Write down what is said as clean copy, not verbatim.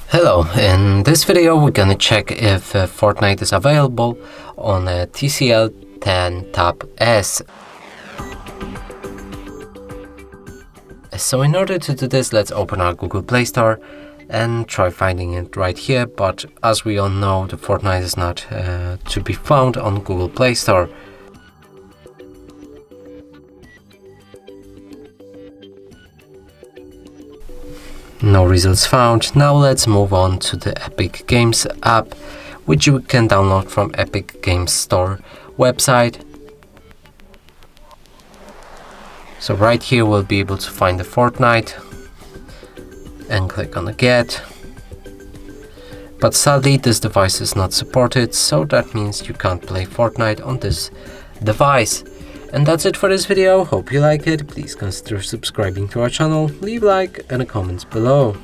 Hello, in this video we're gonna check if Fortnite is available on a TCL 10 Tab S. So in order to do this, let's open our Google Play Store and try finding it right here, but as we all know, the Fortnite is not to be found on Google Play Store. No results found. Now let's move on to the Epic Games app, which you can download from Epic Games Store website. So right here we'll be able to find the Fortnite and click on the Get. But sadly this device is not supported, so that means you can't play Fortnite on this device. And that's it for this video. Hope you like it. Please consider subscribing to our channel, leave a like and a comment below.